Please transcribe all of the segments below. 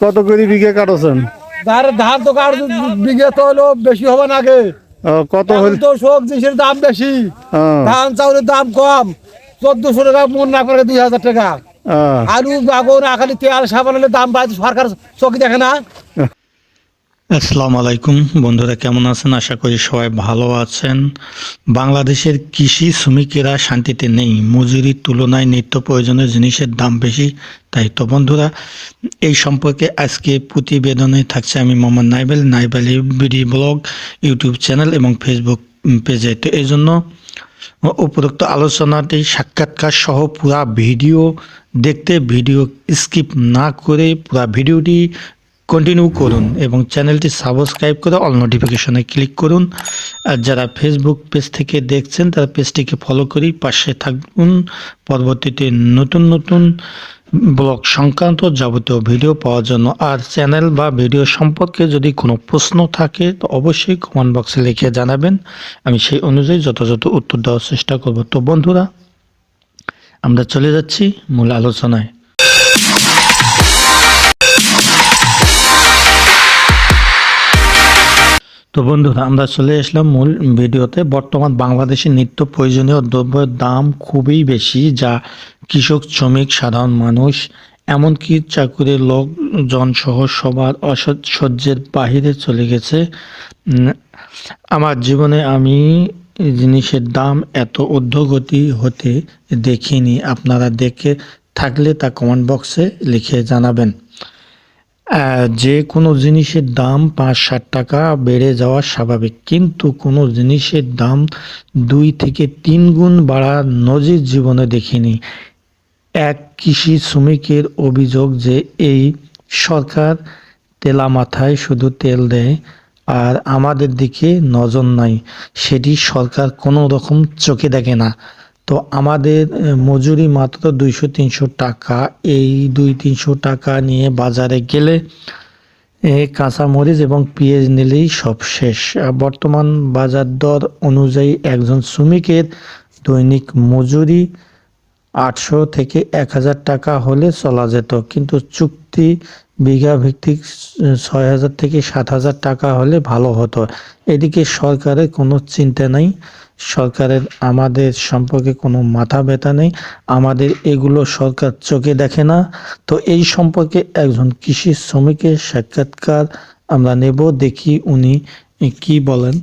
কত করে বিঘে কাটছেন? ধান তো কার বিঘে তো হলো বেশি হবে না আগে। কত এখন হল? তো সবজির দাম বেশি, আহ, ধান চাউলের দাম কম। 1400 টাকা মন না করে 2000 টাকা। আহ, আলু বাগন আখালি তেল সাবান হলে দাম বাড়ছে, সরকার চোখে দেখে না। আসসালামু আলাইকুম বন্ধুরা, কেমন আছেন? আশা করি সবাই ভালো আছেন। বাংলাদেশের কৃষি শ্রমিকেরা শান্তিতে নেই। মজুরির তুলনায় নিত্য প্রয়োজনীয় জিনিসের দাম বেশি। তাই তো বন্ধুরা, এই সম্পর্কে আজকে প্রতিবেদনে থাকছে আমি Mohammad Naibel BD blog YouTube channel এবং ফেসবুক পেজে। তো এই জন্য উপরোক্ত আলোচনাটি সাক্ষাৎকার সহ পুরা ভিডিও দেখতে ভিডিও স্কিপ না করে পুরা ভিডিওটি কন্টিনিউ করুন এবং চ্যানেলটি সাবস্ক্রাইব করে অল নোটিফিকেশনে ক্লিক করুন। আর যারা ফেসবুক পেজ থেকে দেখছেন তারা পেজটিকে ফলো করি পাশে থাকুন পরবর্তীতে নতুন নতুন ব্লগ সংক্রান্ত যাবতীয় ভিডিও পাওয়ার জন্য। আর চ্যানেল বা ভিডিও সম্পর্কে যদি কোনো প্রশ্ন থাকে তো অবশ্যই কমেন্ট বক্সে লিখে জানাবেন, আমি সেই অনুযায়ী যথাযথ উত্তর দেওয়ার চেষ্টা করব। তো বন্ধুরা, আমরা চলে যাচ্ছি মূল আলোচনায়। তো বন্ধুরা, আমরা চলে আসলাম মূল ভিডিওতে। বর্তমান বাংলাদেশে নিত্য প্রয়োজনীয় দ্রব্যের দাম খুবই বেশি, যা কৃষক, শ্রমিক, সাধারণ মানুষ এমনকি চাকুরির লোকজন সহ সবার সহ্যের বাহিরে চলে গেছে। আমার জীবনে আমি জিনিসের দাম এত ঊর্ধ্বগতি হতে দেখিনি। আপনারা দেখে থাকলে তা কমেন্ট বক্সে লিখে জানাবেন। যে কোনো জিনিসের দাম ৫-৭ টাকা বেড়ে যাওয়া স্বাভাবিক, কিন্তু কোনো জিনিসের দাম ২ থেকে ৩ গুণ বাড়া নজির জীবনে দেখিনি। এক কৃষি শ্রমিকের অভিযোগ যে এই সরকার তেলা মাথায় শুধু তেল দেয় আর আমাদের দিকে নজর নাই, সেটি সরকার কোনো রকম চোখে দেখে না। তো আমাদের মজুরি মাত্র ২০০-৩০০ টাকা। এই ২00-৩০০ টাকা নিয়ে বাজারে গেলে কাঁচামরিচ এবং পেঁয়াজ নিলেই সব শেষ। বর্তমান বাজার দর অনুযায়ী একজন শ্রমিকের দৈনিক মজুরি ৮০০ থেকে ১,০০০ টাকা হলে চলা যেত, কিন্তু চুক্তি বিঘা ভিত্তিক ৬,০০০ থেকে ৭,০০০ টাকা হলে ভালো হতো। এদিকে সরকারের কোনো চিন্তা নেই, সরকারের আমাদের সম্পর্কে কোনো মাথা ব্যথা নেই, আমাদের এগুলো সরকার চোখে দেখে না। তো এই সম্পর্কে একজন কৃষি শ্রমিকের সাক্ষাৎকার আমরা নেব, দেখি উনি কি বলেন।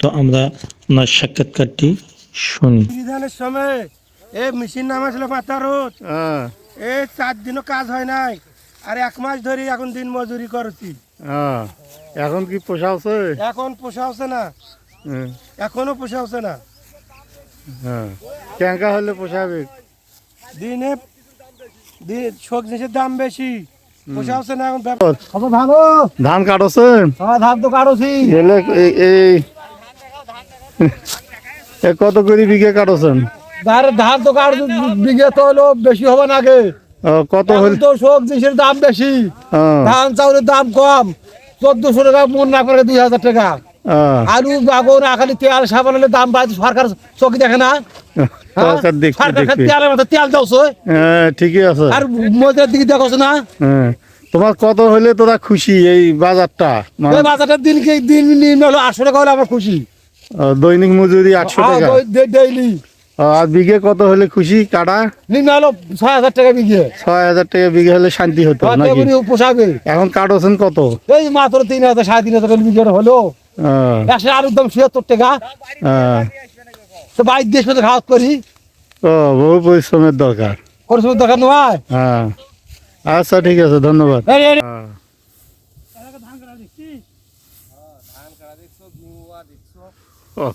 তো আমরা ওনার সাক্ষাৎকারটি শুনি। ধানের সময় এ মেশিন নামাইছিল মাথা রোদ, আহ, এই 4 দিনও কাজ হয় নাই, আর 1 মাস ধরে এখন দিন মজুরি করছি। আহ, এখন কি পোষাচ্ছে? এখন পোষাচ্ছে না, হ্যাঁ, এখনো পোষাচ্ছে না। হ্যাঁ। ক্যাঙ্কা হলে পোষাবে? দিনে সব জিনিসের দাম বেশি, পোষাচ্ছে না এখন। খবর ভালো? ধান কাটছেন? হ্যাঁ, ধান তো কাটছি। এলে কত করে বিঘে কাটছেন? ধান তো কার বিঘে তো হলো বেশি হবে না আগে। কত এখন হল? তো সব জিনিসের দাম বেশি, আহ, ধান চাউলের দাম কম। 1400 টাকা মন না করে 2000 টাকা। আহ, আলু বাগন আখালি তেল সাবান হলে দাম বাড়ছে, সরকার চোখে দেখে না। সরকার দেখতে সরকার দেখতে। তেলের মতো তেল দাওছো, হ্যাঁ, ঠিকই আছে। আর মজুরের দিকে দেখোছো না। হ্যাঁ, তোমার কত হলে তোরা খুশি এই বাজারটা? এই বাজারটার দিন নিম্ন হলো 800 টাকা হলে আমার খুশি। দৈনিক মজুরি 800 টাকা। ডেইলি আর বিঘে কত হলে খুশি কাটা? নিম্ন হলো 6000 টাকা বিঘে। 6,000 টাকা বিঘে হলে শান্তি হতো নাকি? পোষাবে। এখন কাটছেন কত? এই মাত্র 3000 3,500 টাকা বিঘে হলো। একশো আলুর দাম 76 টাকা। তো বাইর দেশ মধ্যে খাওয়াত করি, বহু পরিশ্রমের দরকার। পরিশ্রমের দরকার নয়। হ্যাঁ, আচ্ছা, ঠিক আছে, ধন্যবাদ। হ্যাঁ। ও,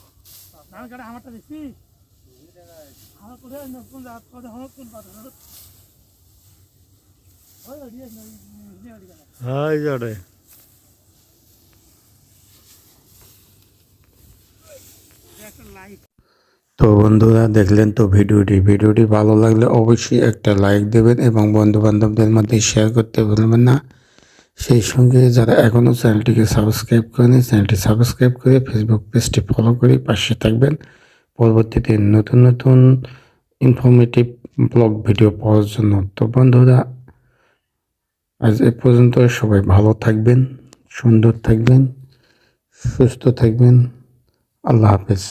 হাই জড়ে। তো বন্ধুরা, দেখলেন তো ভিডিওটি ভালো লাগলে অবশ্যই একটা লাইক দেবেন এবং বন্ধু বান্ধবদের মধ্যে শেয়ার করতে ভুলবেন না। সেই সঙ্গে যারা এখনও চ্যানেলটিকে সাবস্ক্রাইব করেনি, চ্যানেলটি সাবস্ক্রাইব করে ফেসবুক পেজটি ফলো করে পাশে থাকবেন পরবর্তীতে নতুন নতুন ইনফরমেটিভ ব্লগ ভিডিও পাওয়ার জন্য। তো বন্ধুরা, আজ এ পর্যন্ত। সবাই ভালো থাকবেন, সুন্দর থাকবেন, সুস্থ থাকবেন। আল্লাহ হাফেজ।